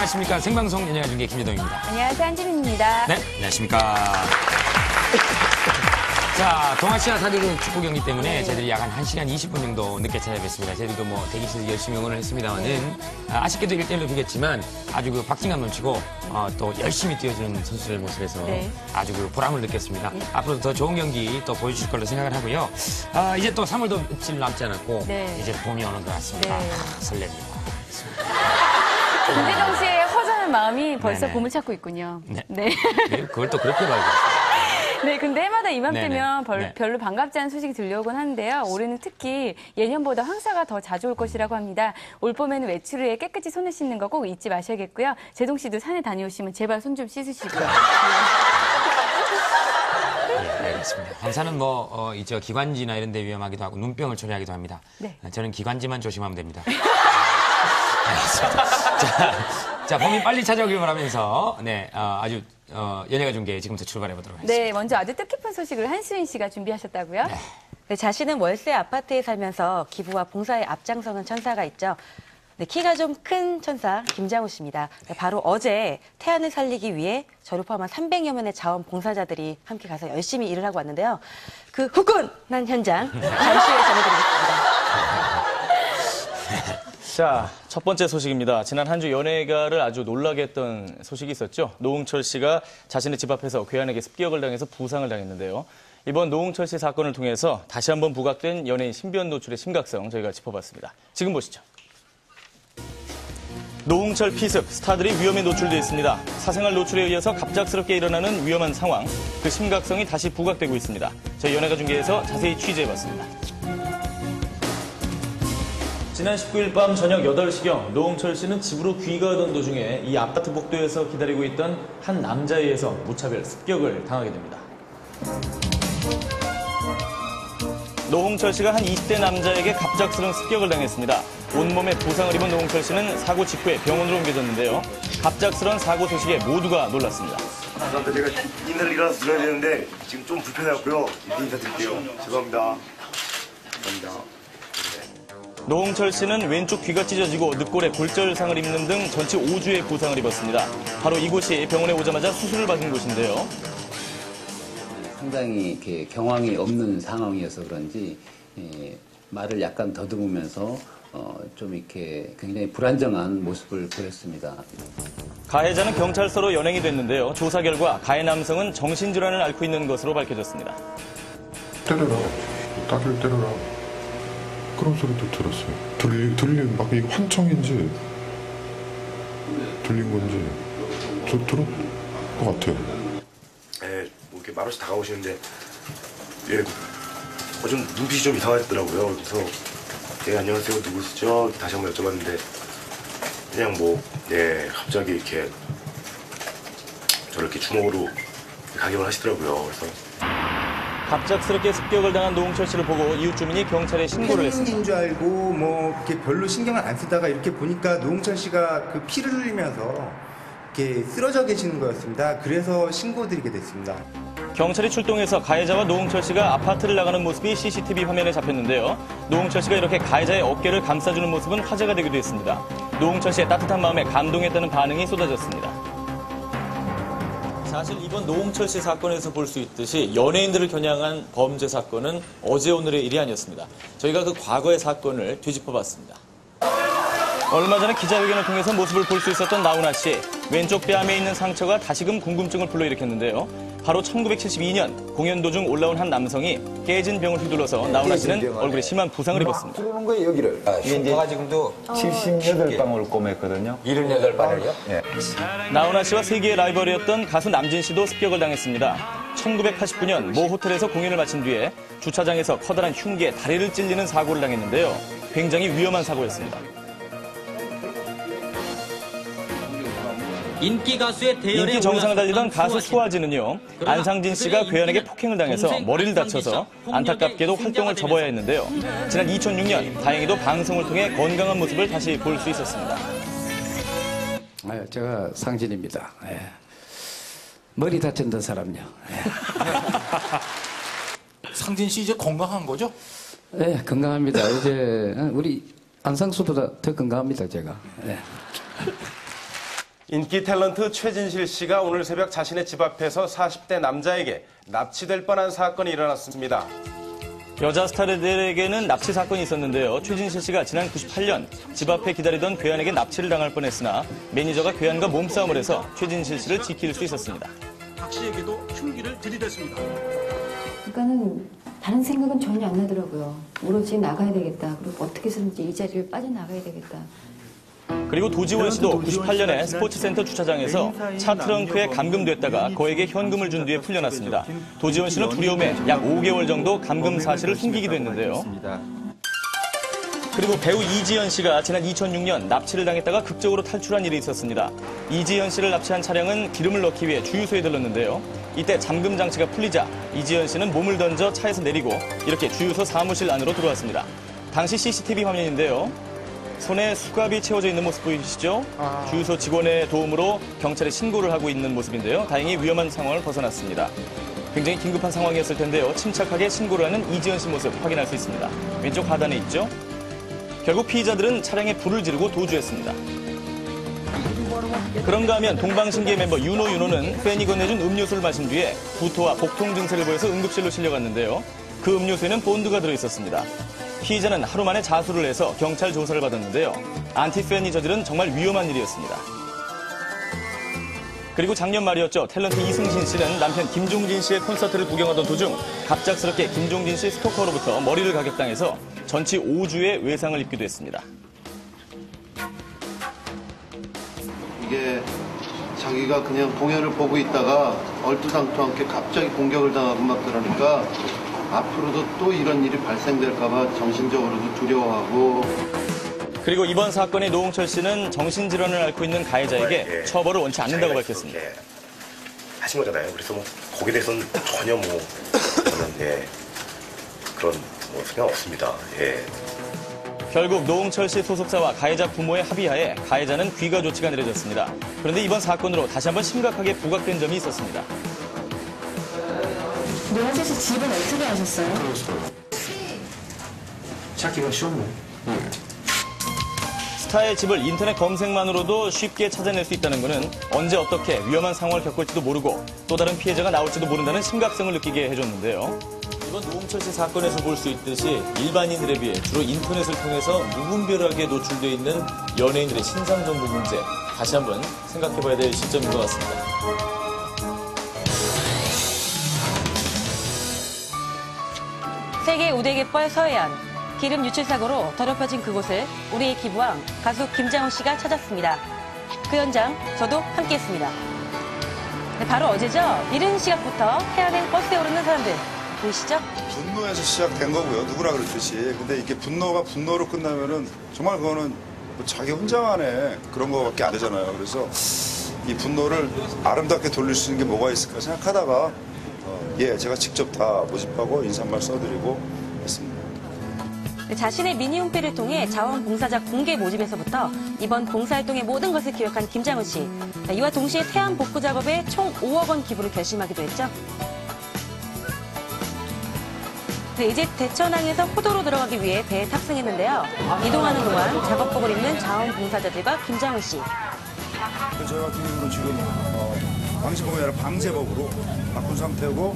안녕하십니까. 생방송 연예가 중계 김여동입니다. 안녕하세요. 한지민입니다. 네, 안녕하십니까. 자, 동아시아 4대국 축구 경기 때문에 저희들이 약 한 1시간 20분 정도 늦게 찾아뵙습니다. 저희들도 뭐 대기실에서 열심히 응원을 했습니다만은 아쉽게도 1대1로 비겼지만 아주 그 박진감 넘치고 또 열심히 뛰어주는 선수들의 모습에서 아주 그 보람을 느꼈습니다. 앞으로 더 좋은 경기 또 보여주실 걸로 생각을 하고요. 이제 또 3월도 며칠 남지 않았고 이제 봄이 오는 것 같습니다. 설렙니다. 김대정 씨의 허전한 마음이 벌써 네네. 봄을 찾고 있군요. 네. 그걸 또 그렇게 봐야 네, 근데 해마다 이맘때면 네네. 별로 반갑지 않은 소식이 들려오곤 하는데요. 올해는 특히 예년보다 황사가 더 자주 올 것이라고 합니다. 올 봄에는 외출을 해 깨끗이 손을 씻는 거 꼭 잊지 마셔야겠고요. 제동 씨도 산에 다녀오시면 제발 손 좀 씻으시고요. 네, 알겠습니다. 황사는 뭐, 이저 기관지나 이런 데 위험하기도 하고 눈병을 초래하기도 합니다. 네. 저는 기관지만 조심하면 됩니다. 알겠습니다. 자, 봄이 빨리 찾아오길 바라면서, 네, 아주, 연예가 중계 지금부터 출발해 보도록 하겠습니다. 네, 먼저 아주 뜻깊은 소식을 한수인 씨가 준비하셨다고요? 네, 자신은 월세 아파트에 살면서 기부와 봉사에 앞장서는 천사가 있죠. 네, 키가 좀 큰 천사 김장우 씨입니다. 네, 바로 어제 태안을 살리기 위해 저를 포함한 300여 명의 자원봉사자들이 함께 가서 열심히 일을 하고 왔는데요. 그 후끈한 현장 잠시 후에 전해드리겠습니다. 자, 첫 번째 소식입니다. 지난 한 주 연예가를 아주 놀라게 했던 소식이 있었죠. 노홍철 씨가 자신의 집 앞에서 괴한에게 습격을 당해서 부상을 당했는데요. 이번 노홍철 씨 사건을 통해서 다시 한번 부각된 연예인 신변 노출의 심각성 저희가 짚어봤습니다. 지금 보시죠. 노홍철 피습, 스타들이 위험에 노출되어 있습니다. 사생활 노출에 의해서 갑작스럽게 일어나는 위험한 상황, 그 심각성이 다시 부각되고 있습니다. 저희 연예가 중계에서 자세히 취재해봤습니다. 지난 19일 밤 저녁 8시경 노홍철 씨는 집으로 귀가하던 도중에 이 아파트 복도에서 기다리고 있던 한 남자에 의해서 무차별 습격을 당하게 됩니다. 노홍철 씨가 한 20대 남자에게 갑작스러운 습격을 당했습니다. 온몸에 부상을 입은 노홍철 씨는 사고 직후에 병원으로 옮겨졌는데요. 갑작스러운 사고 소식에 모두가 놀랐습니다. 제가 인사를 일어나서 드려야 되는데 지금 좀 불편해갖고요. 이렇게 인사드릴게요. 죄송합니다. 감사합니다. 노홍철 씨는 왼쪽 귀가 찢어지고 늑골에 골절상을 입는 등 전치 5주의 부상을 입었습니다. 바로 이곳이 병원에 오자마자 수술을 받은 곳인데요. 상당히 이렇게 경황이 없는 상황이어서 그런지 말을 약간 더듬으면서 좀 이렇게 굉장히 불안정한 모습을 보였습니다. 가해자는 경찰서로 연행이 됐는데요. 조사 결과 가해 남성은 정신질환을 앓고 있는 것으로 밝혀졌습니다. 때려라. 따귀를 때려라. 그런 소리도 들었어요. 들린 막 이거 환청인지 들린 건지 저 들은 것 같아요. 네, 뭐 이렇게 말없이 다가오시는데 좀 눈빛이 좀 이상하더라고요. 그래서 안녕하세요, 누구시죠? 다시 한번 여쭤봤는데 그냥 갑자기 이렇게 저를 이렇게 주먹으로 가격을 하시더라고요. 그래서 갑작스럽게 습격을 당한 노홍철 씨를 보고 이웃 주민이 경찰에 신고를 했습니다. 패닉인 줄 알고 이렇게 별로 신경을 안 쓰다가 이렇게 보니까 노홍철 씨가 그 피를 흘리면서 이렇게 쓰러져 계시는 거였습니다. 그래서 신고드리게 됐습니다. 경찰이 출동해서 가해자와 노홍철 씨가 아파트를 나가는 모습이 CCTV 화면에 잡혔는데요. 노홍철 씨가 이렇게 가해자의 어깨를 감싸주는 모습은 화제가 되기도 했습니다. 노홍철 씨의 따뜻한 마음에 감동했다는 반응이 쏟아졌습니다. 사실 이번 노홍철 씨 사건에서 볼 수 있듯이 연예인들을 겨냥한 범죄 사건은 어제 오늘의 일이 아니었습니다. 저희가 그 과거의 사건을 뒤집어봤습니다. 얼마 전에 기자회견을 통해서 모습을 볼 수 있었던 나훈아 씨. 왼쪽 뺨에 있는 상처가 다시금 궁금증을 불러일으켰는데요. 바로 1972년 공연 도중 올라온 한 남성이 깨진 병을 휘둘러서 나훈아 씨는 얼굴에 심한 부상을 입었습니다. 부르는 거예요, 여기를. 슈퍼가 지금도 78방울 꼬맸거든요. 78방울이요? 예. 나훈아 씨와 세기의 라이벌이었던 가수 남진 씨도 습격을 당했습니다. 1989년 모 호텔에서 공연을 마친 뒤에 주차장에서 커다란 흉기에 다리를 찔리는 사고를 당했는데요. 굉장히 위험한 사고였습니다. 인기 가수의 대열에 인기 정상을 달리던 올랐었던 가수 수아지는요. 안상진 씨가 괴한에게 폭행을 당해서 머리를 다쳐서 안타깝게도 활동을 접어야 했는데요. 지난 2006년 다행히도 방송을 통해 건강한 모습을 다시 볼 수 있었습니다. 제가 상진입니다. 머리 다쳤던 사람요. 상진 씨 이제 건강한 거죠? 네, 건강합니다. 이제 우리 안상수보다 더 건강합니다, 제가. 네. 인기 탤런트 최진실 씨가 오늘 새벽 자신의 집 앞에서 40대 남자에게 납치될 뻔한 사건이 일어났습니다. 여자 스타들에게는 납치 사건이 있었는데요. 최진실 씨가 지난 98년 집 앞에 기다리던 괴한에게 납치를 당할 뻔했으나 매니저가 괴한과 몸싸움을 해서 최진실 씨를 지킬 수 있었습니다. 박 씨에게도 흉기를 들이댔습니다. 그러니까는 다른 생각은 전혀 안 나더라고요. 오로지 나가야 되겠다. 그리고 어떻게 해서든지 이 자리를 빠져나가야 되겠다. 그리고 도지원 씨도 98년에 스포츠센터 주차장에서 차 트렁크에 감금됐다가 거액의 현금을 준 뒤에 풀려났습니다. 도지원 씨는 두려움에 약 5개월 정도 감금 사실을 숨기기도 했는데요. 그리고 배우 이지연 씨가 지난 2006년 납치를 당했다가 극적으로 탈출한 일이 있었습니다. 이지연 씨를 납치한 차량은 기름을 넣기 위해 주유소에 들렀는데요. 이때 잠금 장치가 풀리자 이지연 씨는 몸을 던져 차에서 내리고 이렇게 주유소 사무실 안으로 들어왔습니다. 당시 CCTV 화면인데요. 손에 수갑이 채워져 있는 모습 보이시죠? 주유소 직원의 도움으로 경찰에 신고를 하고 있는 모습인데요. 다행히 위험한 상황을 벗어났습니다. 굉장히 긴급한 상황이었을 텐데요. 침착하게 신고를 하는 이지연 씨 모습 확인할 수 있습니다. 왼쪽 하단에 있죠? 결국 피의자들은 차량에 불을 지르고 도주했습니다. 그런가 하면 동방신기의 멤버 윤호는 팬이 건네준 음료수를 마신 뒤에 구토와 복통 증세를 보여서 응급실로 실려갔는데요. 그 음료수에는 본드가 들어있었습니다. 피의자는 하루 만에 자수를 해서 경찰 조사를 받았는데요. 안티팬이 저지른 정말 위험한 일이었습니다. 그리고 작년 말이었죠. 탤런트 이승신 씨는 남편 김종진 씨의 콘서트를 구경하던 도중 갑작스럽게 김종진 씨 스토커로부터 머리를 가격당해서 전치 5주의 외상을 입기도 했습니다. 이게 자기가 그냥 공연을 보고 있다가 얼토당토않게 갑자기 공격을 당하고 막 그러니까 앞으로도 또 이런 일이 발생될까봐 정신적으로도 두려워하고. 그리고 이번 사건의 노홍철 씨는 정신질환을 앓고 있는 가해자에게 처벌을 원치 않는다고 밝혔습니다. 하신 거잖아요. 그래서 뭐 거기에 대해서는 전혀 뭐 저는 그런 뭐 생각 없습니다. 결국 노홍철 씨 소속사와 가해자 부모의 합의하에 가해자는 귀가 조치가 내려졌습니다. 그런데 이번 사건으로 다시 한번 심각하게 부각된 점이 있었습니다. 노홍철 씨 집은 어떻게 아셨어요? 찾기가 쉬웠네. 스타의 집을 인터넷 검색만으로도 쉽게 찾아낼 수 있다는 것은 언제 어떻게 위험한 상황을 겪을지도 모르고 또 다른 피해자가 나올지도 모른다는 심각성을 느끼게 해줬는데요. 이번 노홍철 씨 사건에서 볼 수 있듯이 일반인들에 비해 주로 인터넷을 통해서 무분별하게 노출되어 있는 연예인들의 신상 정보 문제 다시 한번 생각해봐야 될 시점인 것 같습니다. 세계 우대의 뻘 서해안. 기름 유출 사고로 더럽혀진 그곳을 우리의 기부왕 가수 김장훈 씨가 찾았습니다. 그 현장 저도 함께했습니다. 네, 바로 어제죠. 이른 시각부터 해안행 버스에 오르는 사람들 보이시죠? 분노에서 시작된 거고요. 누구나 그렇듯이. 근데 이게 분노가 분노로 끝나면은 정말 그거는 뭐 자기 혼자만의 그런 거밖에 안 되잖아요. 그래서 이 분노를 아름답게 돌릴 수 있는 게 뭐가 있을까 생각하다가 제가 직접 다 모집하고 인사말 써드리고 했습니다. 자신의 미니 홈페이지를 통해 자원봉사자 공개 모집에서부터 이번 봉사활동의 모든 것을 기획한 김장훈 씨. 이와 동시에 태안 복구 작업에 총 5억 원 기부를 결심하기도 했죠. 이제 대천항에서 포도로 들어가기 위해 배에 탑승했는데요. 이동하는 동안 작업복을 입는 자원봉사자들과 김장훈 씨. 저희 같은 경우는 지금 방지복이 아니라 방제복으로 바꾼 상태고